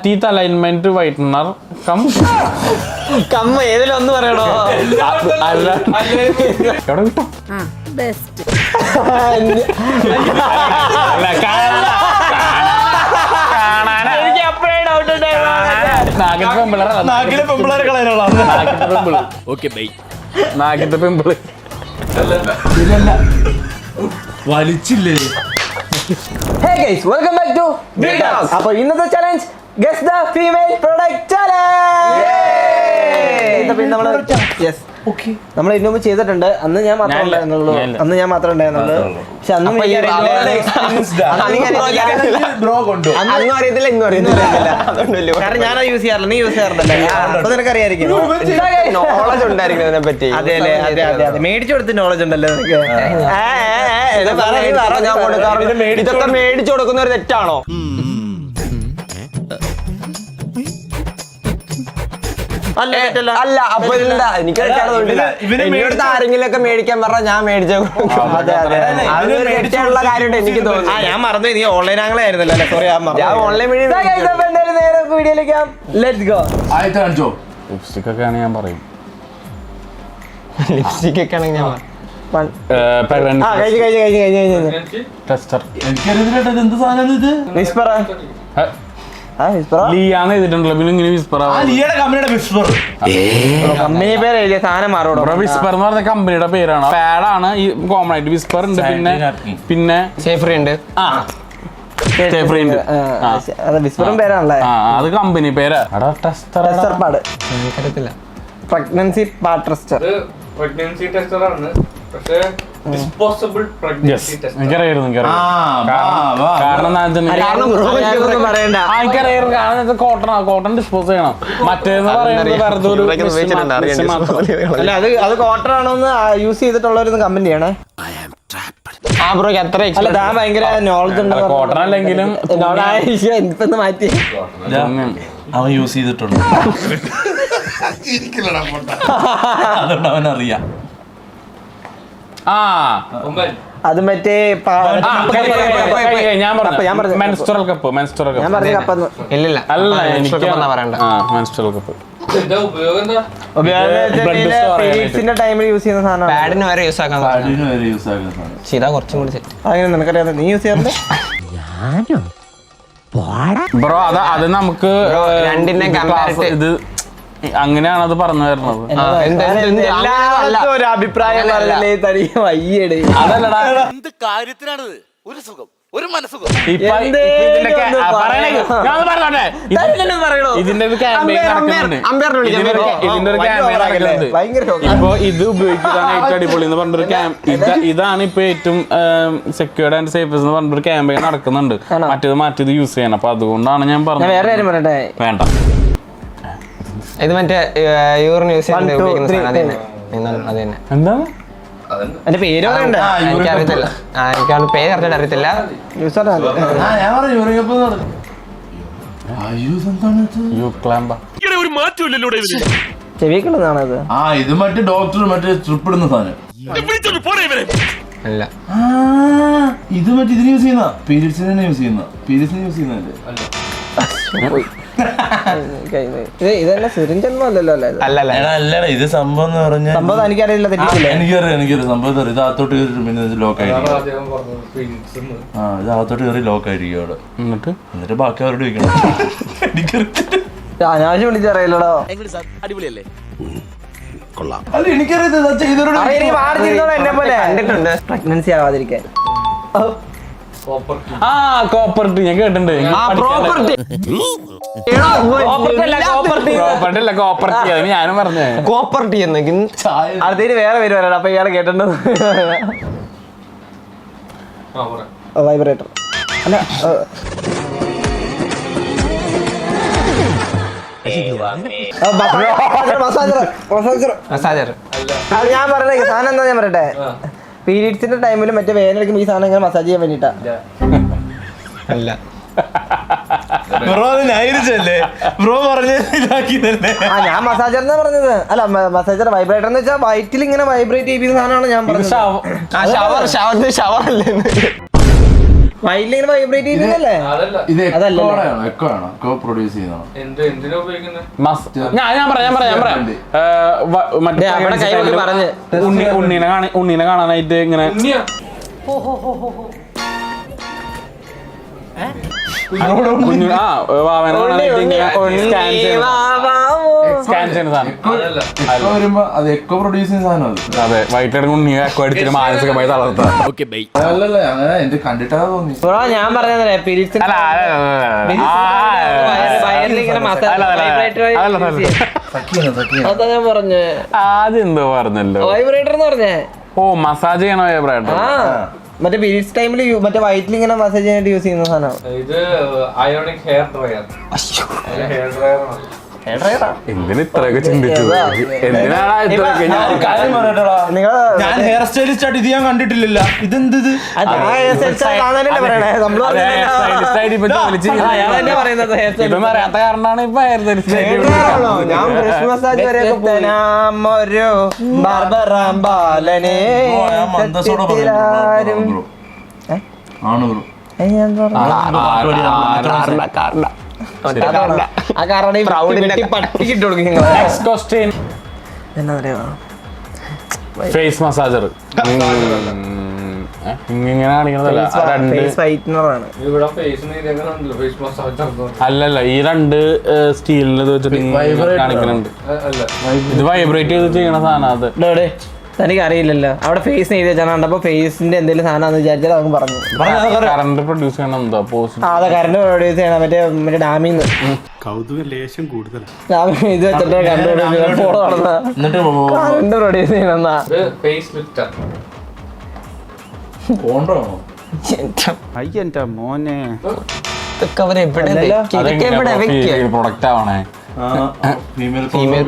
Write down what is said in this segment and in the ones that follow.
teeth alignment whitener കമ്മ ഏതിലൊന്ന് പറയണോ? അല്ല എവിടെ കിട്ടും ബെസ്റ്റ് എനിക്ക് അപ്പഴേ ഡൗട്ട് നാക്കിലെ പെമ്പിളറെ കളയാനുള്ള നാക്കിന്റെ പെമ്പിള് വലിച്ചില്ലേ? Hey guys, welcome back to Big House. അപ്പോൾ ഇന്നത്തെ challenge guess the female product challenge. നമ്മൾ ഇതിനു മുമ്പ് ചെയ്തിട്ടുണ്ട്. അന്ന് ഞാൻ മാത്രമേ ഉണ്ടായിരുന്നുള്ളൂ. പക്ഷെ അന്നും അറിയത്തില്ല, ഇന്നും അറിയത്തില്ല. കാരണം ഞാൻ യൂസ് ചെയ്യാറില്ല, നീ യൂസ് ചെയ്യാറുണ്ടല്ലോ. അപ്പൊ നിനക്ക് അറിയായിരിക്കും, നോളജ് ഉണ്ടായിരിക്കും അതിനെ പറ്റി. അതെ അല്ലേ? അതെ അതെ അതെ, മേടിച്ചു കൊടുത്ത് നോളജ് ഉണ്ടല്ലോ നിനക്ക്. ഇതൊക്കെ മേടിച്ചു കൊടുക്കുന്ന ഒരു തെറ്റാണോ? അല്ല, അപ്പൊ എനിക്ക് എന്നോട് ആരെങ്കിലും ഒക്കെ മേടിക്കാൻ പറഞ്ഞാൽ ഞാൻ മേടിച്ചുള്ള കാര്യമുണ്ട് എനിക്ക് തോന്നുന്നു. ഞാൻ മറന്നു, നീ ഓൺലൈൻ ആംഗിളായിരുന്നല്ലോ. സോറി, ഞാൻ ഓൺലൈൻ വീഡിയോയിലേക്ക് ലെറ്റ്സ് ഗോ. ലിപ്സ്റ്റിക് ഒക്കെ ആണെങ്കിൽ ഞാൻ പറയും. ലിപ്സ്റ്റിക് ഒക്കെ ആണെങ്കിൽ ഞാൻ ടെസ്റ്റർ ലിയാന്ന് എഴുതിട്ടുണ്ടല്ലോ, പിന്നെ ഇങ്ങനെ വിസ്പർ കമ്പനി പേര് എഴുതിയ സാധനം മാറോടോ. വിസ്പർ എന്ന് പറഞ്ഞ കമ്പനിയുടെ പേരാണ്. പാഡാണ് ഈ കോമൺ ആയിട്ട്. വിസ്പർ ഉണ്ട്, പിന്നെ സേഫ്രി ഉണ്ട്. വിസ്പറും പേരാണല്ലേ, അത് കമ്പനി പേരാ. Tester pad, pregnancy pad tester. Pregnancy tester ആണ്, പക്ഷേ ഡിസ്പോസിബിൾ പ്രഗ്നൻസി ടെസ്റ്റർ. എനിക്കറിയായിരുന്നു കോട്ടൺ ഡിസ്പോസ് ചെയ്യണം. മറ്റേന്ന് പറയുന്നത് വെറുതെ ഒരു അത് കോട്ടൺ ആണോന്ന് യൂസ് ചെയ്തിട്ടുള്ള കമ്പനിയാണ്. ഭയങ്കര നോളജ് ഉണ്ട്. കോട്ടൺ അല്ലെങ്കിലും മാറ്റി അവൻ യൂസ് ചെയ്തിട്ടുണ്ട്, അതുകൊണ്ട് അവനറിയാം. അത് മറ്റേ ഞാൻ പറഞ്ഞു മെൻസ്ട്രൽ കപ്പ്. ഇല്ലില്ല, അല്ല, പറയണ്ട. മെൻസ്ട്രൽ കപ്പ് പീരീഡ്സിന്റെ ടൈമിൽ യൂസ് ചെയ്യുന്ന സാധനം. പാഡിന് വരെ യൂസ് ആക്കാൻ ചെയ്താ കുറച്ചും കൂടി സെറ്റ്. അങ്ങനെ നിനക്കറിയാം, നീ യൂസ് ചെയ്യാറുണ്ട്? ബ്രോ അത് നമുക്ക് രണ്ടിന്റെ ഇത് അങ്ങനെയാണ് അത് പറഞ്ഞു തരുന്നത്. ഒരു അഭിപ്രായം അതല്ലടാ, എന്ത് കാര്യത്തിനാണിത്? ഒരു സുഖം, ഒരു മനസുഖം. ഇതിന്റെ ഒരു ക്യാമ്പയിൻ നടക്കുന്നുണ്ട്. ഇപ്പൊ ഇത് ഉപയോഗിക്കുന്നതാണ് ഏറ്റവും അടിപൊളി എന്ന് പറഞ്ഞൊരു ഇതാണ് ഇപ്പൊ ഏറ്റവും സെക്യൂർഡ് ആൻഡ് സേഫസ്റ്റ് എന്ന് പറഞ്ഞൊരു ക്യാമ്പയിൻ നടക്കുന്നുണ്ട്. മറ്റേത് മാറ്റിയത് യൂസ് ചെയ്യണം. അപ്പൊ അതുകൊണ്ടാണ് ഞാൻ പറഞ്ഞത്. വേറെ കാര്യം പറയട്ടെ, വേണ്ട, ഇത് മറ്റേ യൂറിൻ യൂസ് ചെയ്യാൻ എന്താണ് എന്റെ പേര് പറയണ്ട? എനിക്കറിയത്തില്ല, എനിക്കത് പേര് അറിഞ്ഞിട്ട് അറിയത്തില്ല. ചെവിക്കുള്ളതാണത്. ഇത് മറ്റേ ഡോക്ടർ മറ്റേ ട്രിപ്പ് ഇടുന്ന സാധനം അല്ല, ഇത് മറ്റേ ഇതിന് യൂസ് ചെയ്യുന്ന പീരിയഡ്സിന് യൂസ് ചെയ്യുന്നതല്ലേ? ഇതന്നെ സിറിഞ്ചൊന്നും അല്ലല്ലോ. അല്ലല്ല, ഇത് സംഭവം എന്ന് പറഞ്ഞാൽ സംഭവം എനിക്കറിയില്ല, എനിക്കറിയാം സംഭവം. ഇത് അകത്തോട്ട് കയറിട്ട് പിന്നെ ഇത് ലോക്ക് ആയിരിക്കും. ഇത് അകത്തോട്ട് കയറി ലോക്ക് ആയിരിക്കും അവിടെ. എന്നിട്ട് ബാക്കി അവരോട് ചോദിക്കണം. അനാവശ്യം വിളിച്ചറിയില്ലടോ. അടിപൊളിയല്ലേ? അല്ല, എനിക്കറിയാം പ്രഗ്നൻസി ആവാതിരിക്കാൻ. കോപ്പർട്ടി ഞാൻ കേട്ടിട്ടുണ്ട്. കോപ്പർട്ടി ഞാനും പറഞ്ഞേ. കോപ്പർട്ടി അതിന് വേറെ പേര് വരാം. അപ്പൊ ഇയാളെ കേട്ടിട്ടുണ്ട്. വൈബ്രേറ്റർ അല്ല, മസാജർ. ഞാൻ പറഞ്ഞ സാധനം എന്താ, ഞാൻ പറയട്ടെ, പീരീഡ്സിന്റെ ടൈമിൽ മറ്റേ വേദനയ്ക്കുമ്പോൾ ഈ സാധനം ഇങ്ങനെ മസാജ് ചെയ്യാൻ വേണ്ടിട്ടാ. അല്ല, ഞാൻ മസാജർ എന്നാ പറഞ്ഞത്. അല്ല, മസാജർ വൈബ്രേറ്റർ എന്ന് വെച്ചാൽ വയറ്റിൽ ഇങ്ങനെ വൈബ്രേറ്റ് ചെയ്യുന്ന സാധനമാണ് ഞാൻ പറഞ്ഞത്. വൈറ്റിലിങ്ങനെ വൈബ്രേറ്റ് ചെയ്യുന്നല്ലേ? അതല്ല ഇത് അതല്ലല്ലോ. എക്കോ ആണോ എക്കോ പ്രൊഡ്യൂസ് ചെയ്യുന്നതാണോ? എന്തിനാ ഉപയോഗിക്കുന്നത്? ഞാൻ പറയാം മറ്റേ അവിടെ കൈ കൊണ്ട് പറഞ്ഞ്. ഉണ്ണീനെ കാണാനായിട്ട് ഇങ്ങനെ ഉണ്ണിയാ? വാവനെ കാണാനായിട്ട് ഇങ്ങനെ സ്കാൻ ചെയ്യുന്ന സാധനം. അതല്ല. എക്കോ വരുമ്പോ അത് എക്കോ പ്രൊഡ്യൂസ് ചെയ്യുന്ന സാധനം അത്. അതെ വൈകിട്ട് ഉണ്ണി എക്കോ അടിച്ചിട്ട് മാനസികമായി തളർത്താം. അല്ലല്ല അങ്ങനെ എനിക്ക് കണ്ടിട്ടാ തോന്നി. ബ്രോ ഞാൻ പറഞ്ഞതല്ലേ പീരീഡ്സ് അതാ ഞാൻ പറഞ്ഞേ. ആദ്യം എന്തോ പറഞ്ഞല്ലോ. വൈബ്രേറ്റർ എന്ന് പറഞ്ഞേ. ഓ മസാജ് ചെയ്യണ വൈബ്രേറ്റർ. ആ മറ്റേ പീരീഡ്സ് ടൈമിൽ മറ്റേ വൈറ്റിൽ ഇങ്ങനെ മസാജ് ചെയ്യാനായിട്ട് യൂസ് ചെയ്യുന്ന സാധനം. ഇത് ionic hair dryer. Hair dryer ആണ്. എന്തിനാ ഇത്രയൊക്കെ ചിന്തിച്ചു? എന്തിനാണ് ഇത്രയൊക്കെ? ഞാൻ ഹെയർ സ്റ്റൈലിസ്റ്റ് ആയിട്ട് ഇത് ഞാൻ കണ്ടിട്ടില്ലല്ലോ. ഇതെന്ത് ഇത്? ഇതൊന്നും അറിയാത്ത കാരണമാണ് ഇപ്പൊ ഹെയർ ഞാൻ ബ്രഷ് മസാജ് വരെ ഒരു ബാർബറാമ്പാലനെ ആണ് ബ്രോ. ആ കാരണം പട്ടിക്കിട്ട് കൊടുക്കും. എന്താ പറയാ ഫേസ് മസാജർ ഇങ്ങനെ കാണിക്കണതല്ല. ഫേസ് വൈറ്റ്നറാണ്. ഇവിടെ ഫേസിന് ഇതെങ്ങനെയുണ്ടല്ലോ ഫേസ് മസാജ് അല്ലല്ല ഈ രണ്ട് സ്റ്റീലിൽ വെച്ചിട്ട് കാണിക്കുന്നുണ്ട്. അല്ല. ഇത് വൈബ്രേറ്റ് ചെയ്ത് ചെയ്യണ സാധനം. അത് തനിക്ക് അറിയില്ലല്ലോ. അവിടെ ഫേസ് എഴുതി വെച്ചാൽ കണ്ടപ്പോ ഫേസിന്റെ എന്തെങ്കിലും സാധനം വിചാരിച്ചാൽ അവൻ പറഞ്ഞു. കറണ്ട് പ്രൊഡ്യൂസ് ചെയ്യണം. എന്താ അതെ കറണ്ട് പ്രൊഡ്യൂസ് ചെയ്യണം. മറ്റേ ഡാമിന്ന് കൗതുക ലേശം കൂടുതലാണ്. ഇത് വെച്ചിട്ട് കറണ്ട് പ്രൊഡ്യൂസ് ചെയ്യണമെന്നാ. ഇത് ഫേസ് ലിഫ്റ്റർ. കോണ്ടോണോ? അയ്യന്റെ മോനെ പ്രൊഡക്റ്റ് ആവണേ. ഫീമെയിൽ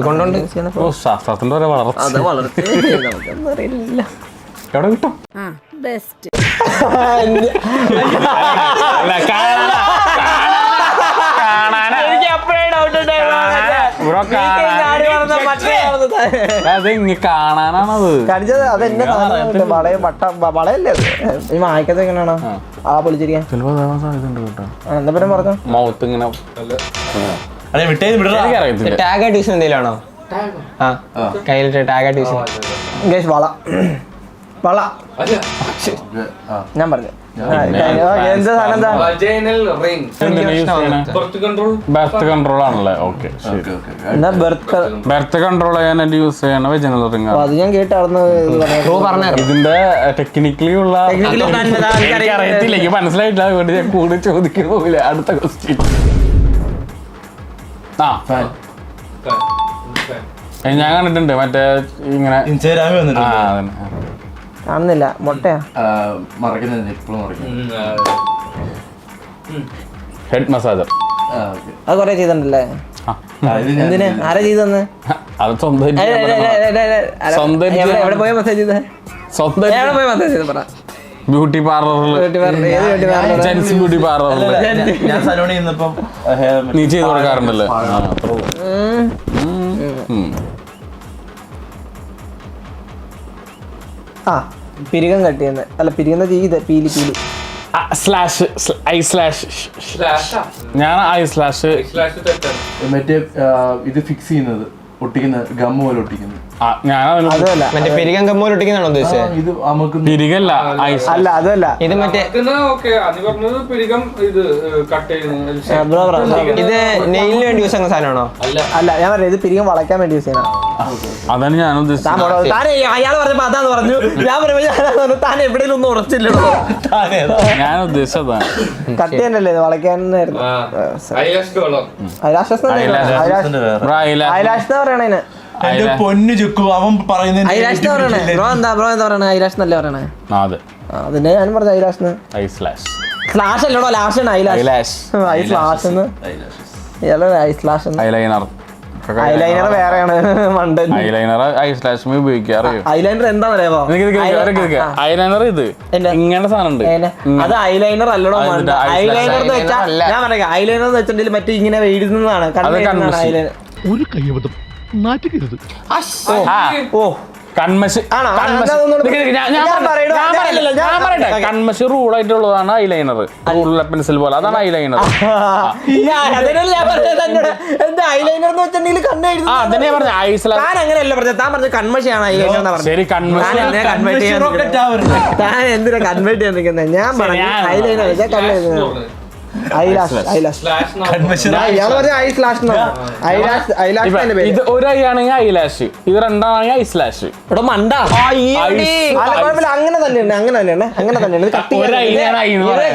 കൊണ്ടുണ്ട് ഓ ശാസ്ത്രത്തിന്റെ ഒരു വളർച്ച. അത് വളർച്ച നമുക്കൊന്നും അറിയില്ല. എവിടെ കിട്ടും? ബെസ്റ്റ് എനിക്ക് അപ്പഴേ ഡൗട്ട് അത് ഇങ്ങ കാണാനാണത് കാണിച്ചത്. അതെന്നെ വളയല്ലേ അത്. ഈ വായിക്കത്ത് എങ്ങനെയാണോ ആ പൊളിച്ചിരിക്കാൻ? ചിലപ്പോ അതാവാൻ സാധ്യതയുണ്ട് കേട്ടോ. എന്താ പിന്നെ പറഞ്ഞു? മൗത്ത് ഇങ്ങനെ വിട്ടേ എനിക്കറിയത്തില്ല. ടാഗ് ആയിട്ട് യൂസ് എന്തെങ്കിലും ആണോ? കയ്യിലിട്ട് ടാഗ് ആയിട്ട് യൂസ് വള ഞാൻ പറഞ്ഞു. എന്താ സാധനം എന്താ? Vaginal ring. ബർത്ത് കൺട്രോൾ ആണല്ലേ? ഓക്കെ എന്താ ബർത്ത് ബർത്ത് കൺട്രോൾ ചെയ്യാനായിട്ട് യൂസ് ചെയ്യണ വെജിനൽ റിംഗ്. അത് ഞാൻ കേട്ടായിരുന്നു. ഇതിന്റെ ടെക്നിക്കലി ഉള്ള അറിയത്തില്ല. എനിക്ക് മനസ്സിലായിട്ടില്ല. അതുകൊണ്ട് ഞാൻ കൂടെ ചോദിക്കണില്ല. അടുത്ത ക്വസ്റ്റ്യൻ. ഞാൻ കണ്ടിട്ടുണ്ട് മറ്റേ ഇങ്ങനെ ഇൻസ്റ്റാഗ്രാമിൽ വന്നിട്ടുണ്ട്. അതന്നെ കാണുന്നില്ല. മുട്ടയാ മറക്കുന്നത് ഇപ്പോഴും മറക്കുന്നത്. Head massager. അത് കൊറേ ചെയ്തിട്ടുണ്ടല്ലേ? എന്തിന്? ആരാ ചെയ്തെന്ന്? അത് സ്വന്തം എവിടെ പോയ മെസ്സേജ് ചെയ്തേ? എവിടെ പോയ മെസ്സേജ് ചെയ്ത് പറ. ബ്യൂട്ടി പാർലറിൽ ജെൻസ് ബ്യൂട്ടി പാർലറിൽ ഞാൻ സലോണിൽ നിന്നപ്പം നീ ചെയ്ത് കൊടുക്കാറുണ്ടല്ലേ? ആ പിരികം കട്ടിയെന്ന് അല്ല പിരികുന്ന ചെയ്ത് പീലി സ്ലാഷ് ഐ സ്ലാഷ്. ഞാൻ ഐ സ്ലാഷ് മറ്റേ ഇത് ഫിക്സ് ചെയ്യുന്നത് ഒട്ടിക്കുന്ന ഗമ്മ പോലെ ഒട്ടിക്കുന്നത്. അതല്ല മറ്റേ പെരികം കമ്മോൽ ഒട്ടിക്കുന്നതാണോ ഉദ്ദേശിച്ചത്? ഇത് നമുക്ക് പിരികല്ല ഐസ്. അല്ല അതല്ല ഇത് മറ്റേ ഇത് നെയിലിന് വേണ്ടി യൂസ് ചെയ്യുന്ന സാധനമാണോ? അല്ല ഞാൻ പറയാം ഇത് പിരികം വളയ്ക്കാൻ വേണ്ടി യൂസ് ചെയ്യണം. അതാണ് ഞാൻ ഉദ്ദേശിച്ചത്. അയാൾ പറഞ്ഞപ്പോ അതാന്ന് പറഞ്ഞു. ഞാൻ പറയുമ്പോ താൻ എവിടെയും ഒന്നും ഉറച്ചില്ലല്ലോ. ഞാൻ ഉദ്ദേശിച്ചതാണ്. കട്ടി തന്നെയല്ലേ ഇത് വളയ്ക്കാനായിരുന്നു. ഐലാഷ് പറയണേ. പൊന്നു ചുക്കു അവൻ പറയുന്നത് ഐലാഷ് എന്നല്ലേ പറയണേ? അതെ അതിന്റെ ഞാൻ പറഞ്ഞു ഐലാഷ് ഐ സ്ലാഷ്. സ്ലാഷ് അല്ലടോ ലാഷ് ആണ്. Eyelash eye slash eyeliner. Eyeliner വേറെയാണ്. മണ്ടൻ ഐലൈനർ ഐ സ്ലാഷ് ഉപയോഗിക്കാറിയോ? ഐലൈനർ എന്താന്ന് അറിയാമോ? ഐലൈനർ ഇത് ഇങ്ങനെ സാധനം ഉണ്ട്. അത് ഐലൈനർ അല്ലടോ. ഐലൈനർ എന്ന് വെച്ചാൽ ഞാൻ പറയാം ഐലൈനർ എന്ന് വെച്ചിട്ടുണ്ടെങ്കിൽ മറ്റേ ഇങ്ങനെ എഴുതുന്നതാണ്. ഐലൈനർ ഒരു കയ്യബദ്ധം നാറ്റുകരുത്. ഓ കൺമഷി ആണോ? കൺമഷി റൂൾ ആയിട്ടുള്ളതാണ് ഐലൈനർ. റൂൾ പെൻസിൽ പോലെ അതാണ് ഐലൈനർ. അതന്നെ പറഞ്ഞ ഐസ് അങ്ങനെയല്ല പറഞ്ഞത്. താൻ പറഞ്ഞ കൺമഷിയാണ് ഐലൈനർ. ശരി കൺമഷി താൻ എന്തിനാ കൺവേർട്ട് ചെയ്യാൻ നിൽക്കുന്നത്? ഞാൻ പറഞ്ഞു ഐലൈനർ ഇത് ഒരു ഐ ആണെങ്കിൽ ഐലാഷ്, ഇത് രണ്ടാണെങ്കിൽ ഐസ്ലാഷ്. അങ്ങനെ തന്നെയാണ്, അങ്ങനെ തന്നെയാണ്, അങ്ങനെ തന്നെയാണ്. ഒരു ഐലാണ് ഐ എന്ന് പറയുന്നത്.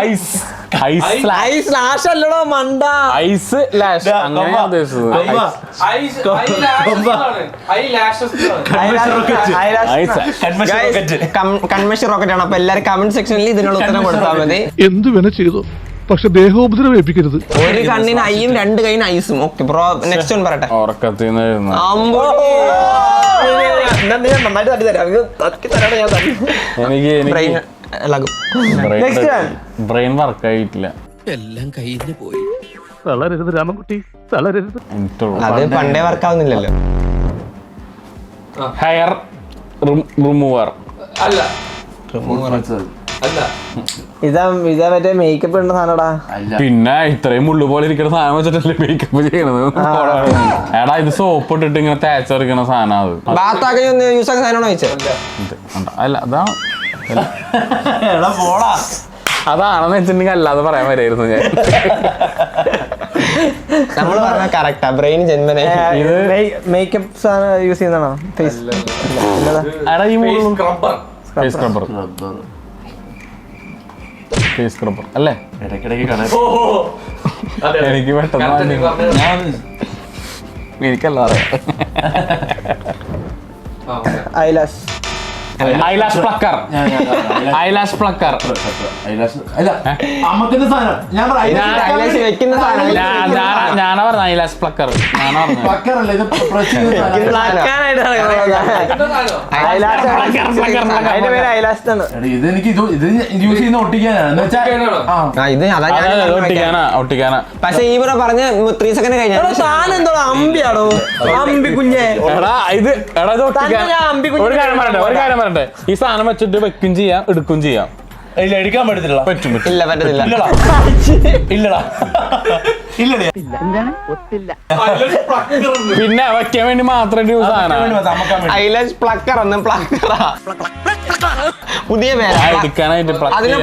ഐസ് സ്ലാഷ് അല്ലടോ മണ്ട. ഐസ് ലാഷ് അങ്ങനെ ഉദ്ദേശിച്ചത്. കൺമഷി റോക്കറ്റ് ആണ്. അപ്പൊ എല്ലാരും കമന്റ് സെക്ഷനിൽ ഇതിനുള്ള ഉത്തരം കൊടുത്താൽ മതി. എന്തു വേണ ചെയ്തു, പക്ഷെ ദേഹോപദ്രവം ഏൽപ്പിക്കരുത്. ഒരു കണ്ണിന് ഐയും രണ്ട് കൈന് ഐസും. ഓക്കെ ബ്രോ, നെക്സ്റ്റ് ഒന്ന് പറയട്ടെ. ഉറക്കത്തിന്ന് എനിക്ക് ബ്രെയിൻ വർക്ക് ആയിട്ടില്ല. എല്ലാം കയ്യിന്ന് പോയി. തളരരുത് രാമൻകുട്ടി, തളരരുത്. അത് പണ്ടേ വർക്ക് ആവുന്നില്ലല്ലോ. ഹെയർ റിമൂവർ അല്ല ഇതാ മറ്റേ മേക്കപ്പ് ഇടുന്ന സാധനടാ. പിന്നെ ഇത്രയും മുള്ളു പോലെ ഇരിക്കുന്ന സാധനം വെച്ചിട്ടല്ലേ മേക്കപ്പ് ചെയ്യണത്. എടാ ഇത് സോപ്പ് ഇട്ടിട്ട് ഇങ്ങനെ തേച്ചെടുക്കണ സാധനം. അത് ബാത്താക്കി യൂസ് ആക്കുന്ന സാധനമാണോ ചോദിച്ചത്? അല്ല അതാണ് അതാണെന്ന് വെച്ചിട്ടുണ്ടെങ്കിൽ അല്ലാതെ പറയാൻ വരായിരുന്നു ഞാൻ. നമ്മള് പറഞ്ഞ കറക്റ്റാ. ബ്രെയിൻ ജന്മനെ മേക്കപ്പ് യൂസ് ചെയ്യുന്നതാണോ? ഫേസ് എടാ ഈ scrubber. Face scrubber, face scrubber അല്ലേ? ഇടയ്ക്കിടയ്ക്ക് കട എനിക്ക് പെട്ടെന്ന് എനിക്കല്ല eyelash eyelash plucker. Eyelash plucker അല്ല അമ്മക്കിന്റെ സാധനം ഞാൻ ഐലാഷ് വെക്കുന്ന സാധനം. ഞാനാ പറഞ്ഞ ഐലാഷ് പ്ലക്കർ. ഞാനാ പറഞ്ഞ പക്കറല്ല ഇത് അതിന്റെ പേര് ഐലാഷ് ആണ്. ഇത് എനിക്ക് ഇത് യൂസ് ചെയ്യുന്ന ഒട്ടിക്കാനാണ്. ഒട്ടിക്കാനാ. പക്ഷെ ഈ ബ്രോ പറഞ്ഞ 3 സെക്കൻഡ് കഴിഞ്ഞാൽ സാധനം അമ്പിയാണോ? അമ്പി കുഞ്ഞേ. എടാ ഇത് ഒട്ടിക്കാൻ ഒരു കാര്യം പറയട്ടെ. ഈ സാധനം വെച്ചിട്ട് വെക്കും ചെയ്യാം, എടുക്കും ചെയ്യാം. ഇല്ല എടുക്കാൻ പറ്റത്തില്ല. പറ്റും. ഇല്ല പറ്റത്തില്ല. ഇല്ലടാ പിന്നെ വയ്ക്കാൻ വേണ്ടി മാത്രമായിട്ട് യൂസ് ആണ്. ഐലാഷ് പ്ലക്കർ ഒന്നും പ്ലക്കറാ പുതിയ പേരാ. എടുക്കാനായിട്ട് അതിന്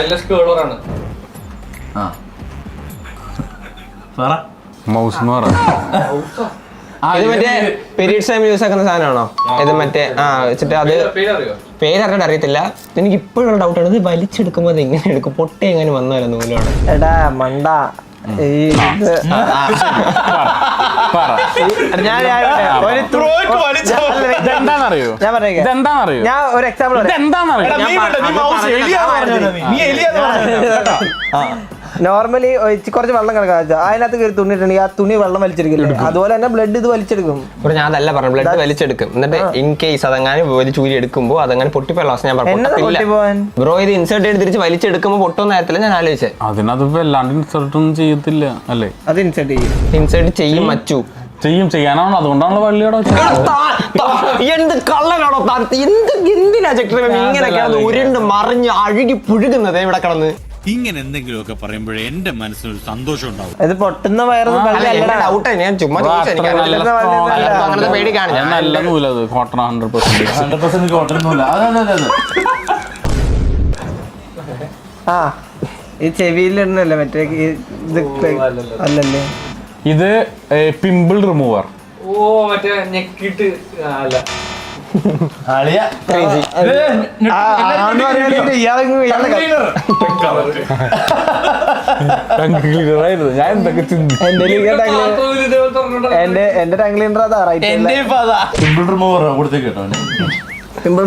അല്ലേ കേളറാണ്. മൗസ് എന്ന് പറയാം. ഇത് മറ്റേ പീരീഡ്സ് ടൈം യൂസ് ആക്കുന്ന സാധനമാണോ? ഇത് മറ്റേ വെച്ചിട്ട് അത് പേരറിയാൻ അറിയത്തില്ല. എനിക്ക് ഇപ്പോഴുള്ള ഡൗട്ടാണ്, ഇത് വലിച്ചെടുക്കുമ്പോ അത് എങ്ങനെ എടുക്കും? പൊട്ടി എങ്ങനെ വന്നാലോ നൂലോട്? എടാ മണ്ട. ഇതെന്താന്നറിയോ? ഞാൻ ഒരു എക്സാമ്പിൾ നോർമലി കുറച്ച് വെള്ളം കിടക്കാ, അതിനകത്ത് കയറി തുണി ഇട്ടുണ്ടെങ്കിൽ ആ തുണി വെള്ളം വലിച്ചെടുക്കില്ല. അതുപോലെ തന്നെ ബ്ലഡ് ഇത് വലിച്ചെടുക്കും. ഞാൻ അതല്ല പറഞ്ഞു, ബ്ലഡ് വലിച്ചെടുക്കും. എന്നിട്ട് ഇൻ കേസ് അതങ്ങനെ ഒരു ചൂരി എടുക്കുമ്പോൾ അതങ്ങനെ പൊട്ടിപ്പോയുള്ള അവസ്ഥ ഞാൻ പറഞ്ഞു. ബ്രോ ഇത് ഇൻസേർട്ട് ചെയ്ത് തിരിച്ച് വലിച്ചെടുക്കുമ്പോൾ പൊട്ടൊന്നും ആയത്തില്ല. ഞാൻ ആലോചിച്ചത് അതിനകത്ത് വല്ലാണ്ട് ഇൻസേർട്ട് ഒന്നും ചെയ്യത്തില്ല അല്ലേ? അത് ഇൻസേർട്ട് ചെയ്യും മച്ചു ചെയ്യാനാണോ? അതുകൊണ്ടാണല്ലോ വള്ളിയോടെ എന്ത് കള്ളനാണോ എന്തിനാ ചക്രം ഇങ്ങനെയൊക്കെയാണ് ഉരുണ്ട് മറിഞ്ഞ് അഴുകി പുഴുകുന്നത് ഇവിടെ കിടന്ന്? ഇങ്ങനെ എന്തെങ്കിലുമൊക്കെ പറയുമ്പോഴേ എന്റെ മനസ്സിനൊരു സന്തോഷം ഉണ്ടാവും. ഇത് പൊട്ടുന്ന വയറൊന്നും ഡൗട്ട്. ഞാൻ ചുമ്മാ അങ്ങനത്തെ പേടിക്കാണ്. നല്ല നൂലത് കോട്ടൺ 100% കോട്ടൺ നൂല. ആ ഈ ചെവിയിലിടുന്നല്ലേ മറ്റേ അല്ലല്ലേ? ഇത് പിമ്പിൾ റിമൂവർ. ഓ മറ്റേ ഞെക്കിട്ട് അല്ല ഞാൻ എന്തൊക്കെ എന്റെ ടങ് ക്ലീനർ അതാ. സിമ്പിൾ റിമൂവർ കൊടുത്തേക്ക് കേട്ടോ. Pimple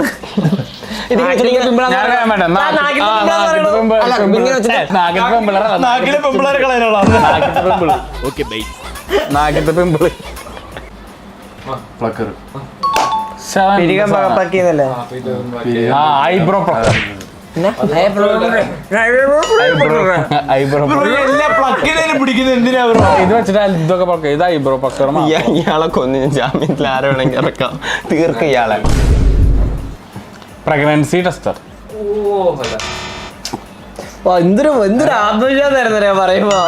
eyebrow plucker. ഐബ്രോ എല്ലാ പ്ലക്കിനേലും പിടിക്കുന്നത് എന്തിനാ ബ്രോ? ഇത് വെച്ചിട്ട് ഇതൊക്കെ പക്ക ഇത് ഐബ്രോ പക്കർ ഇയാളെ കൊന്നു ജാമ്യത്തിൽ ആരെ വേണമെങ്കിൽ ഇറക്കാം. തീർക്കും ഇയാളെ. Pregnancy tester. എന്തൊരു ആത്മവിശ്വാസമായിരുന്നു പറയുമ്പോ.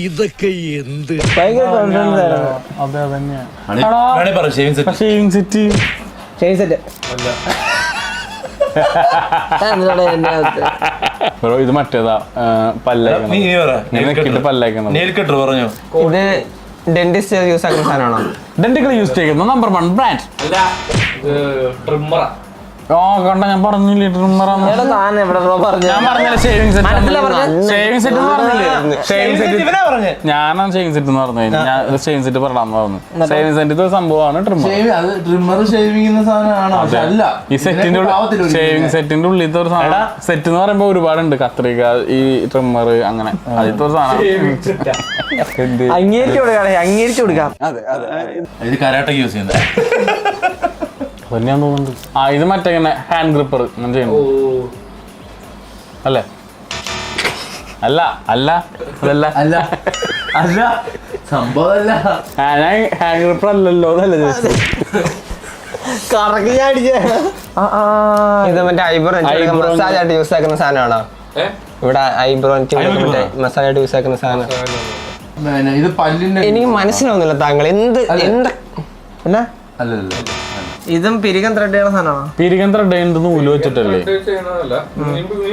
ഇതൊക്കെ എന്ത് ഭയങ്കര കോൺഫിഡൻസ് ആയിരുന്നു. അതെ അതന്നെയാണ് വേണേ പറ shaving set. Shaving set set bro ഇത് മറ്റേതാ പല്ലേക്കണം. നീ പറ. പല്ലേക്കണം. നെയിൽ കട്ടർ പറഞ്ഞോ. ഇത് ഡെന്റിസ്റ്റ് യൂസ് ആക്കുന്ന സാധനമാണോ? ഡെന്റിക്കൽ യൂസ് ചെയ്യുന്ന നമ്പർ 1 ബ്രാൻഡ്. അല്ല ഇത് ട്രിമ്മറാ. ഓ കണ്ട ഞാൻ പറഞ്ഞില്ലേ ട്രിമ്മറാന്ന്. ഞാൻ പറഞ്ഞില്ല ഷേവിംഗ് സെറ്റ്. ഷേവിംഗ് സെറ്റ് പറഞ്ഞില്ലേ? ഷേവിംഗ് സെറ്റ് ഇവനാ പറഞ്ഞേ. ഞാനാണ് ഷേവിംഗ് സെറ്റ് എന്ന് പറഞ്ഞു. ഞാൻ ഷേവിംഗ് സെറ്റ് പറയാന്ന് പറഞ്ഞു. ഷേവിംഗ് സെറ്റ് ഒരു സംഭവമാണ് ട്രിമ്മർ. അത് ട്രിമ്മർ ഷേവിംഗ് സാധനമാണോ? അല്ല, ഈ സെറ്റിന്റെ ഷേവിംഗ് സെറ്റിന്റെ ഉള്ളിലത്തെ ഒരു സാധനം. സെറ്റ് എന്ന് പറയുമ്പോ ഒരുപാടുണ്ട്. കത്രിക, ഈ ട്രിമ്മർ, അങ്ങനെ അതിലത്തെ ഒരു സാധനം. അംഗീകരിച്ചു കൊടുക്കാം. ഇത് കരാട്ടക്ക് യൂസ് ചെയ്യുന്നത്. ഞാൻ തോന്നുന്നുണ്ട്. ഇത് മറ്റേ ഹാൻഡ് ഗ്രിപ്പർ അങ്ങനെ ചെയ്യുന്നു അല്ലേ? അല്ല അല്ല അതല്ല അല്ല അല്ല സംഭവമല്ല. ഞാൻ ഹാൻഡ് ഗ്രിപ്പർ അല്ലല്ലോ അതല്ലേ ചോദിച്ചത്. ഇത് മറ്റേ ഐബ്രോ മസാജ് ആയിട്ട് യൂസ് ആക്കുന്ന സാധനമാണോ? ഇവിടെ ഐബ്രോ മറ്റേ മസാജ് ആയിട്ട് യൂസ് ആക്കുന്ന സാധനം. ഇത് പല്ലിന്റെ. എനിക്ക് മനസ്സിലാവുന്നില്ല താങ്കൾ എന്ത് എന്താ എന്നാ. അല്ലല്ല, ഇതും പിരികം ത്രെഡ് ചെയ്യുന്ന സാധനമാണോ? പിരികം ത്രെഡ് ചെയ്യുന്നത് നൂല് വെച്ചിട്ടല്ലേ?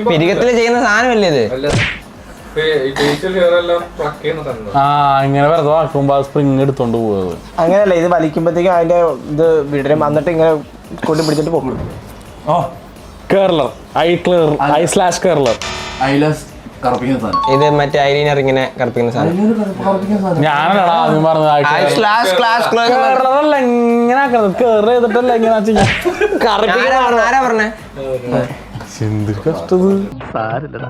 പിരികത്തില് ചെയ്യുന്ന സാധനമല്ലേ ഇത്? ആ ഇങ്ങനെ വെറുതെ വാക്കുമ്പോ സ്പ്രിങ് എടുത്തോണ്ട് പോവുന്നത്. അങ്ങനെയല്ല, ഇത് വലിക്കുമ്പോഴത്തേക്കും അതിന്റെ ഇത് വിടരും, എന്നിട്ട് ഇങ്ങനെ കൊണ്ടു പിടിച്ചിട്ട് പോകും. Curler, I slash curler. ഐലസ് കറുപ്പിക്കുന്ന സാധനം. ഇത് മറ്റേ ഐലൈനർ ഇങ്ങനെ കറുപ്പിക്കുന്ന സാധനം. ഞാനല്ലടാ ആദ്യം പറഞ്ഞത്. കേർലറല്ല ഇങ്ങനെ ആക്കണത്. കേർ ചെയ്തിട്ടല്ല ഇങ്ങനെ ആരാ പറഞ്ഞേ? എന്ത് കഷ്ടത്. സാരില്ലടാ.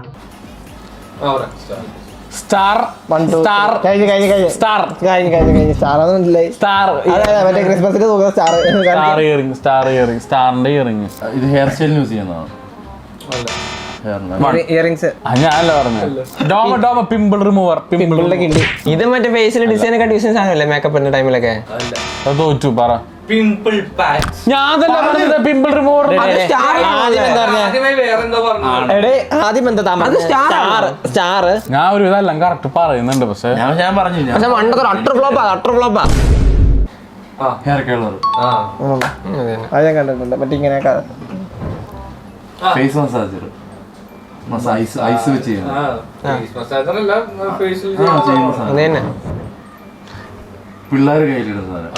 സ്റ്റാർ സ്റ്റാർ സ്റ്റാർ ക്രിസ്മസിന്റെ സ്റ്റാർ ഇയറിംഗ് സ്റ്റാറിന്റെ ഇയറിംഗ്. ഇത് ഹെയർ സ്റ്റൈലിന് യൂസ് ചെയ്യുന്നതാണ്. ഇയറിംഗ്സ് ഞാനല്ല പറഞ്ഞത്. ഡോമ പിമ്പിൾ റിമൂവർ. ഇത് മറ്റേ ഫേസിൽ ഡിസൈൻ ഒക്കെ യൂസ് ചെയ്യുന്ന സാധനമല്ലേ മേക്കപ്പിന്റെ ടൈമിലൊക്കെ? തോറ്റു പറ. Pimple patch. ഞാൻ തന്നെ പറഞ്ഞത് പിമ്പിൾ റിമൂവർ. ആദ്യം എന്താ സ്റ്റാർ? ഞാൻ ഒരു ഇതെല്ലാം കറക്റ്റ് പറയുന്നുണ്ട്. പക്ഷെ ഞാൻ പറഞ്ഞില്ല. അട്ടർ ഫ്ലോപ്പാ. ഹെയർ കളർ, അത് ഞാൻ കണ്ടിട്ടുണ്ട്. മറ്റേ ഇങ്ങനെയൊക്കെ ഫേസ് മസാജർ, ഐസ് വെച്ച് ചെയ്യുന്നത്. പിള്ളേര് കയ്യിലിടുന്ന സാധനം.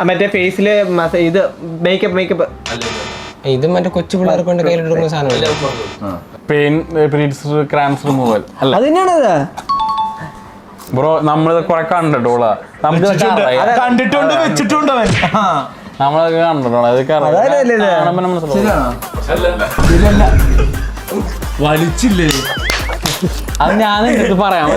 മറ്റേ ഫേസില് ഇത് മേക്കപ്പ്. ഇത് മറ്റേ കൊച്ചു പിള്ളേരെ കൊണ്ട് കയ്യിലിടുന്ന സാധനമല്ലേ? പെയിൻ ക്രാംസ് റിമൂവൽ അല്ല? അത് തന്നെയാണത് ബ്രോ. നമ്മളിത് കുറെ കണ്ടിട്ടോളാ. കണ്ടിട്ടുണ്ട്, വെച്ചിട്ടുണ്ട് അവൻ. നമ്മളൊക്കെ കണ്ടിട്ടോളാം. വലിച്ചില്ലേ? അത് ഞാൻ എന്ത് പറയാൻ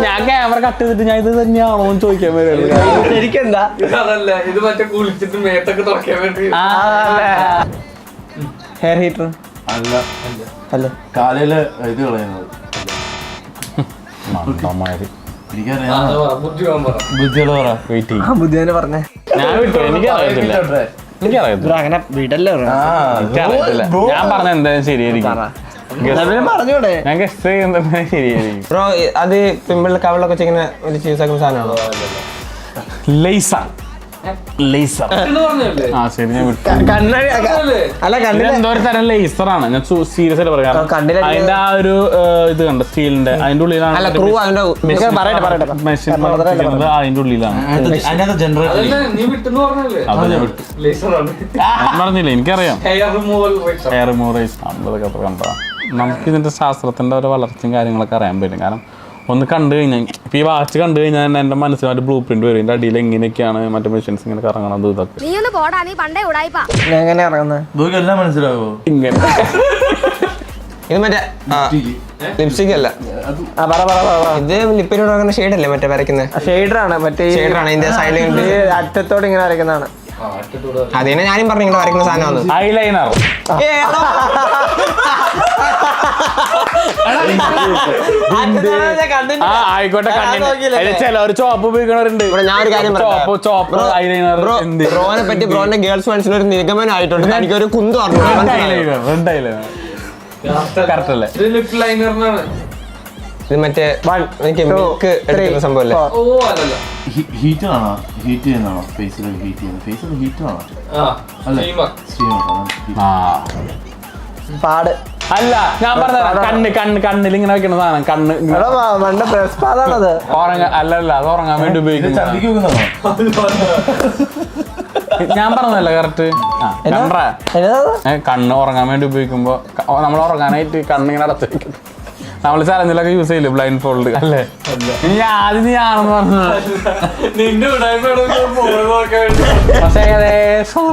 ഞാൻ ക്യാമറ കട്ട് ചെയ്തിട്ട് ഞാൻ ഇത് തന്നെയാണോ എന്ന് ചോദിക്കാൻ വരുള്ളൂ. ശരിക്കെന്താ അതല്ല, ഇത് മറ്റേ കുളിച്ചിട്ട് മേത്തൊക്കെ തുറക്കാൻ വേണ്ടി. ഹെയർ ഹീറ്റർ അല്ല, അല്ല. കാലയില് ഇത് കളയുന്നത്. ബുദ്ധിയുള്ള പറ. ബുദ്ധിനെ പറഞ്ഞേ. ഞാൻ വിട്ടു. എനിക്കറിയത്തില്ല. അങ്ങനെ വിടല്ലോ. ഞാൻ പറഞ്ഞ എന്തായാലും ശരിയായിരിക്കും. പറഞ്ഞൂടെ? ഞാൻ ഗസ്റ്റ് ചെയ്യുന്നത് ശരിയായിരിക്കും. ബ്രോ, അത് പിമ്പിൾ കവളൊക്കെ ചെയ്യുന്ന ഒരു യൂസ് ആക്കുന്ന സാധനമാണോ? ലേസർ. ആ ശരി, ഞാൻ വിട്ടു. അല്ല, എന്തോ ഒരു തരം ലേസറാണ്. ഞാൻ സീരിയസ് ആയിട്ട് പറയാം. അതിന്റെ ആ ഒരു ഇത് കണ്ട സ്റ്റീലിന്റെ അതിന്റെ ഉള്ളിലാണ് അതിന്റെ ഉള്ളിലാണ്. നീ വിട്ടെന്ന് പറഞ്ഞല്ലേ? അത് ഞാൻ വിട്ടു. ഞാൻ പറഞ്ഞില്ല, എനിക്കറിയാം. ഹെയർ റിമൂവൽ ഹെയർ റിമൂവറേഴ്സ് 50 കണ്ടാ. നമുക്ക് ഇതിന്റെ ശാസ്ത്രത്തിന്റെ ഒരു വളർച്ചയും കാര്യങ്ങളൊക്കെ അറിയാൻ പറ്റും. കാരണം ഒന്ന് കണ്ടു കഴിഞ്ഞാൽ, ഇപ്പൊ ഈ വാച്ച് കണ്ടു കഴിഞ്ഞാൽ എൻ്റെ മനസ്സിൽ മറ്റേ ബ്ലൂ പ്രിന്റ് വരും. ഇതിന്റെ അടിയിൽ എങ്ങനെയൊക്കെയാണ് മറ്റേ മെഷീൻസ് ഇങ്ങനെ കറങ്ങണത്. ഇതൊക്കെ എങ്ങനെ ഇറങ്ങുന്നത് എല്ലാം മനസ്സിലാവോ? ഇങ്ങനെ ഇത് മറ്റേ ലിപ്സ്റ്റിക് അല്ല, ഇത് ലിപ്പിനോട് ഷെയ്ഡ് അല്ലേ മറ്റേ വരയ്ക്കുന്നത്? ഷെയ്ഡറാണ്. മറ്റേ ഷെയ്ഡറാണ് ഇതിന്റെ സൈഡിൽ അറ്റത്തോടെ ഇങ്ങനെ വരയ്ക്കുന്നതാണ്. അതിനെ ഞാനും പറഞ്ഞു ഇങ്ങനെ വരയ്ക്കുന്ന സാധനമാണ് ഐലൈനർ. ആ ആയിക്കോട്ടെ, ചിലവർ ചോപ്പ് ഉപയോഗിക്കണവരുണ്ട്. ഞാൻ ഒരു കാര്യം ചോപ്പ് ഐലൈനർ. ബ്രോനെ പറ്റി ബ്രോന്റെ ഗേൾസ് മനസ്സിലൊരു നിഗമനം ആയിട്ടുണ്ട്. എനിക്കൊരു കുന്തു പറഞ്ഞു. റെഡ് ഐലൈനർ കറക്റ്റ് അല്ലേ? ലിപ് ലൈനറിനാണ്. ഇത് മറ്റേ മിൽക്ക് എടുക്കുന്ന സംഭവല്ലേ? ഓ അല്ലല്ല, ഹീറ്റ് ആണോ? ഹീറ്റ് ചെയ്യുന്നതാണോ? ഫേസിൽ ഹീറ്റ് ചെയ്യുന്നത്? ഫേസിൽ ഹീറ്റ് ആണോ? അല്ല, പാട് അല്ല, ഞാൻ പറഞ്ഞ കണ്ണിൽ ഇങ്ങനെ വെക്കണ സാധനം. കണ്ണ് അല്ലല്ല, അത് ഉറങ്ങാൻ വേണ്ടി ഉപയോഗിക്കുന്നത്. ചന്തിക്ക് വെക്കുന്നതാണോ? ഞാൻ പറഞ്ഞല്ല കറക്റ്റ്. കണ്ണ് ഉറങ്ങാൻ വേണ്ടി ഉപയോഗിക്കുമ്പോ നമ്മൾ ഉറങ്ങാനായിട്ട് കണ്ണിങ്ങനെ അടച്ചു വെക്കും. നമ്മള് ചലഞ്ചിലൊക്കെ യൂസ് ചെയ്യില്ലേ ബ്ലൈൻഡ് ഫോൾഡ് അല്ലേ? ആദ്യം നീയാണെന്ന് പറഞ്ഞു. നിന്റെ പക്ഷെ ഏകദേശം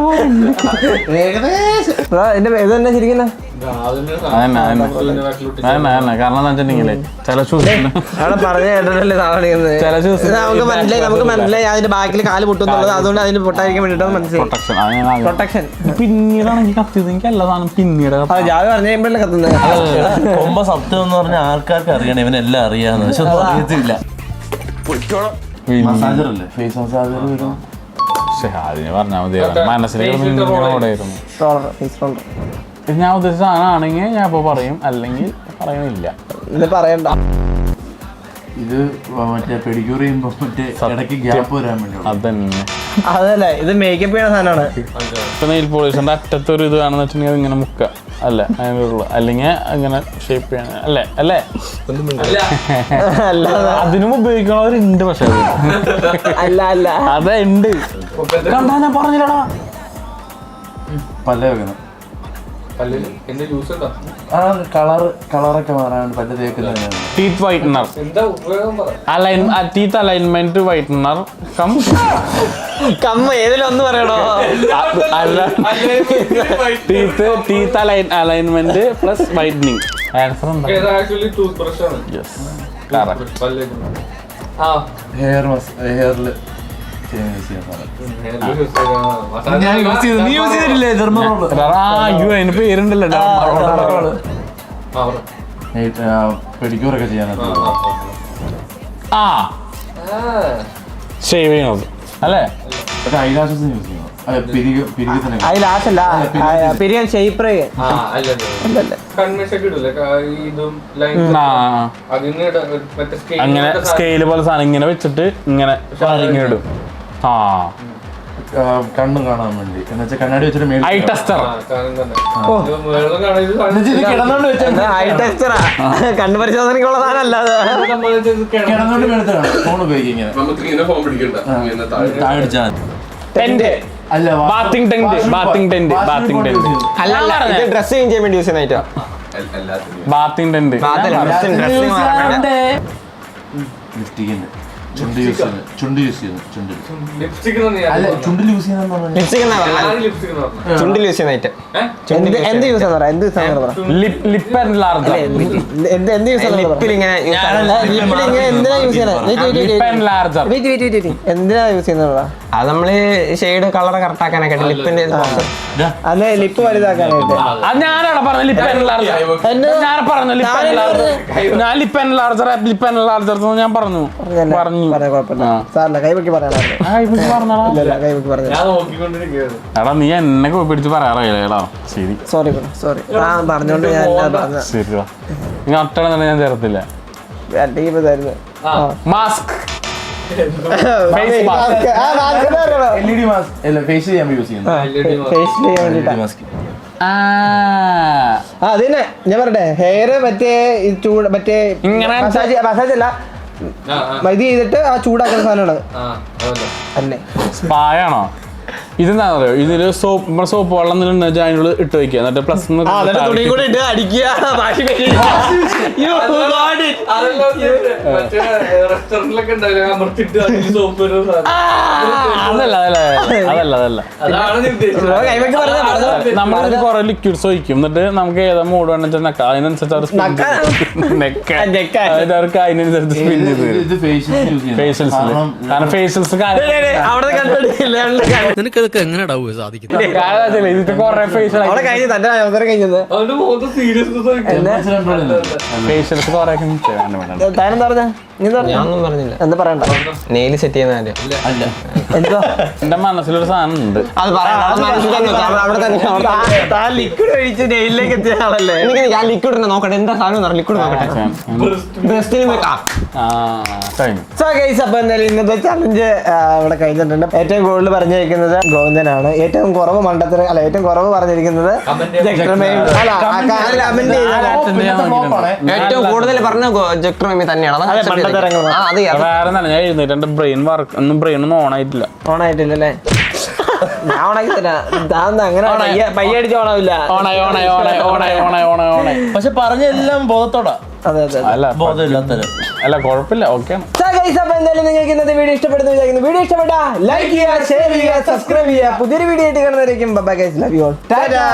ഇതെന്നെ ശരിക്കും അതന്നെ കാരണം എന്താ വെച്ചിട്ടുണ്ടെങ്കിലേ ചില ഷൂസ് പറഞ്ഞ ചില ഷൂസ് നമുക്ക് മനസ്സിലായി അതിന്റെ ബാക്കിൽ കാല് പൊട്ടുന്നുള്ളത്. അതുകൊണ്ട് അതിന് പൊട്ടായിരിക്കാൻ വേണ്ടിട്ട് മനസ്സിലായി. പ്രൊട്ടക്ഷൻ പിന്നീടാണ് എനിക്ക് കത്തിയത്. എനിക്ക് എല്ലാ സാധനം പിന്നീട് ജാവി പറഞ്ഞു കഴിയുമ്പോഴല്ലേ കത്തുന്നത്. കൊമ്പ സത്യം എന്ന് പറഞ്ഞാൽ ആൾക്കാർക്ക് അറിയണം, ഇവനെല്ലാം അറിയാന്ന്. പക്ഷെ ഒന്നും അറിയത്തില്ല. മസാജർ അല്ലേ? ഫേസ് മസാജർ വരും. അതിന് പറഞ്ഞാൽ മതി. മനസ്സിലായിരുന്നു. ഞാൻ ഉദ്ദേശിച്ച സാധനമാണെങ്കിൽ ഞാൻ ഇപ്പൊ പറയും, അല്ലെങ്കിൽ പറയണില്ല. ഇത് പറയണ്ട. ഇത് മറ്റേ പെഡിക്യൂർ ചെയ്യുമ്പോ മറ്റേ ഇടയ്ക്ക് ഗ്യാപ്പ് വരാൻ വേണ്ടി. അതന്നെ അതല്ലേ, ഇത് മേക്കപ്പ് ചെയ്യുന്ന സാധനമാണ്. ഇപ്പൊ നെയിൽ പോളിഷിന്റെ അറ്റത്തൊരു ഇത് വേണമെന്ന് വെച്ചിട്ടുണ്ടെങ്കിൽ ഇങ്ങനെ മുക്ക അല്ല അതിനുള്ള, അല്ലെങ്കിൽ അങ്ങനെ ഷേപ്പ് ചെയ്യാൻ അല്ലേ? അല്ലേ അതിനും ഉപയോഗിക്കണവരുണ്ട്. പക്ഷെ അല്ല അല്ല അതെ ഉണ്ട്. കണ്ടാ ഞാൻ പറഞ്ഞില്ലടാ. പല്ല വെക്കണം. എന്റെ യൂസ് ഉണ്ടോ? ആ കളറൊക്കെ മാറാണ്ട് പല്ല് തേക്കുന്നതാണ്. ടീത്ത് വൈറ്റനർ, എന്താ ഉപയോഗം പറ. ടീത്ത് അലൈൻമെന്റ് വൈറ്റനർ കമ്മ ഏതെങ്കിലും ഒന്ന് പറയണോ? അല്ല, teeth alignment plus whitening. Answer എന്താ? ആക്ച്വലി ടൂത്ത് ബ്രഷ് ആണ്. യെസ്, ഹെയറിൽ അതിന് പേരുണ്ടല്ലോ. പെഡിക്യൂറൊക്കെ ചെയ്യാനത്. ആ ഷേവ് ചെയ്യണത് അല്ലേ? പക്ഷെ ഐലാഷസ് യൂസ് ചെയ്യണം. അതിലാശല്ല പിരിയാൻ ഷേപ്പർ അങ്ങനെ സ്കെയില് പോലെ സാധനം ഇങ്ങനെ വെച്ചിട്ട് ഇങ്ങനെ ഇടും. ആ കണ്ണും കാണാൻ വേണ്ടി എന്ന് വെച്ചാൽ കണ്ണാടി വെച്ചിട്ട് ഐ ടെസ്റ്റർ. കണ്ണു പരിശോധനക്കുള്ള സാധനമല്ല. കിടന്നോണ്ട് മേളത്ത് കാണാം. ഫോൺ ഉപയോഗിക്കുക. ഡ്രസ് ചേഞ്ച് ചെയ്യാൻ വേണ്ടി യൂസ് ചെയ്യുന്ന ബാത്തിങ് ടെന്റ്. ലിപ്സ്റ്റിക്കിന്റെ ചുണ്ട് യൂസ് ചെയ്യുന്നത്. ചുണ്ടിൽ യൂസ് ചുണ്ടിൽ യൂസ് ചെയ്യുന്ന ഐറ്റം. എന്ത് യൂസ് ലിപ്പ് ആൻഡ് ലാർജർ. എന്ത് യൂസ് ലിപ്പിലിങ്ങനെ എന്തിനാ യൂസ് ചെയ്യുന്നത്? എന്തിനാ യൂസ് ചെയ്യുന്നത്? അത് നമ്മള് ഷെയ്ഡ് കളർ കറക്റ്റ് ആക്കാനൊക്കെ ലിപ്പിന്റെ അതെ ലിപ്പ് വലുതാക്കാനായിട്ട്. ഞാനാണ് പറഞ്ഞത് ലിപ്പ് ആൻഡ് ലാർജർ. ഞാൻ പറഞ്ഞു ലിപ്പ് ആൻഡ് ലാർജർ. ഞാൻ ലിപ്പ് ആൻഡ് ലാർജർ ഞാൻ പറഞ്ഞു. എടാ നീ എന്നെ പിടിച്ച് പറയാറില്ലേടാ. ശരി, സോറി പറഞ്ഞോണ്ട് ഞാൻ ശരി. നീ ഒറ്റ ഞാൻ ചേർത്തില്ല. മാസ്ക്, LED മാസ്ക് അല്ല, ഫേസ് ചെയ്യാൻ യൂസ് ചെയ്യുന്നത്. അതിനെ ഞാൻ പറയട്ടെ, ഹെയർ മറ്റേ മറ്റേ മസാജ് അല്ല, ഇത് ചെയ്തിട്ട് ആ ചൂടാക്കുന്ന സാധനമാണ് അല്ലേ? സ്പായാണോ? ഇതെന്താ പറയുക, ഇതില് സോപ്പ് വെള്ളം അതിനുള്ള ഇട്ട് വെക്കുക, എന്നിട്ട് പ്ലസ് നമ്മളിത് കുറെ ലിക്വിഡ്സ് ഒഴിക്കും, എന്നിട്ട് നമുക്ക് ഏതാ മൂഡ് വേണമെന്ന് വെച്ചാൽ അതിനനുസരിച്ച് അവർക്ക് അതിനനുസരിച്ച് സ്പിൻ ചെയ്ത് ഫേഷ്യൽസിൽ. കാരണം ഫേഷ്യൽസ് അവിടെ കണ്ടിട്ടില്ല. നിനക്കതൊക്കെ എങ്ങനെയാ സാധിക്കുന്നത്? ഇതിന്റെ കുറെ ഫേഷ്യൽ അവിടെ കഴിഞ്ഞു തന്റെ അവസരം കഴിഞ്ഞത് അവന്റെ മുഖത്ത് സീരിയസ്നെസ് ഫേഷ്യൽസ് കുറെ താനെന്താ പറഞ്ഞ നീ ഞാനൊന്നും പറഞ്ഞില്ല എന്താ പറയണ്ട നെയില് സെറ്റ് ചെയ്യുന്ന കാര്യം എന്താ എന്റെ മനസ്സിലൊരു സാധനം ഉണ്ട്. അത് താൻ ലിക്വിഡ് ഒഴിച്ച് നെയിലേക്ക് എത്തിയ ആളല്ലേ ഞാൻ ലിക്വിഡ് നോക്കട്ടെ എന്താ സാധനം ലിക്വിഡ് നോക്കട്ടെ ബ്രസ്റ്റിന് വെക്കാം. സോ ഗൈസ്, അപ്പൊ എന്തായാലും ഇന്നത്തെ ചലഞ്ച് ഇവിടെ കഴിഞ്ഞിട്ടുണ്ട്. ഏറ്റവും കൂടുതൽ പറഞ്ഞിരിക്കുന്നത് ഗോവിന്ദനാണ്. ഏറ്റവും കുറവ് മണ്ടത്തിന് അല്ല ഏറ്റവും കുറവ് പറഞ്ഞിരിക്കുന്നത് ഏറ്റവും കൂടുതൽ പറഞ്ഞ ജക്രമി തന്നെയാണ്. വേറെ ഞാൻ എഴുന്നേറ്റ് എന്റെ ബ്രെയിൻ വർക്ക് ഒന്നും ഓൺ ആയിട്ടില്ല. ഓണായിട്ടില്ലല്ലേ? ഞാൻ ഓണാക്കി തരാം. അങ്ങനെ പയ്യടിച്ച് ഓണാവില്ല. പക്ഷെ പറഞ്ഞ എല്ലാം ബോധത്തോടാ. അതെ അതെ. അല്ല ബോധമില്ലാത്തരം അല്ല കുഴപ്പമില്ല, ഓക്കെയാണ്. എന്തായാലും നിങ്ങൾക്ക് ഇന്നത്തെ വീഡിയോ ഇഷ്ടപ്പെടുന്നു വിചാരിക്കുന്നു. വീഡിയോ ഇഷ്ടപ്പെട്ടാ ലൈക്ക് ചെയ്യുക, ഷെയർ ചെയ്യുക, സബ്സ്ക്രൈബ് ചെയ്യുക. പുതിയൊരു വീഡിയോ ആയിട്ട് കാണുന്നവരേക്കും bye guys, love you all, Tata.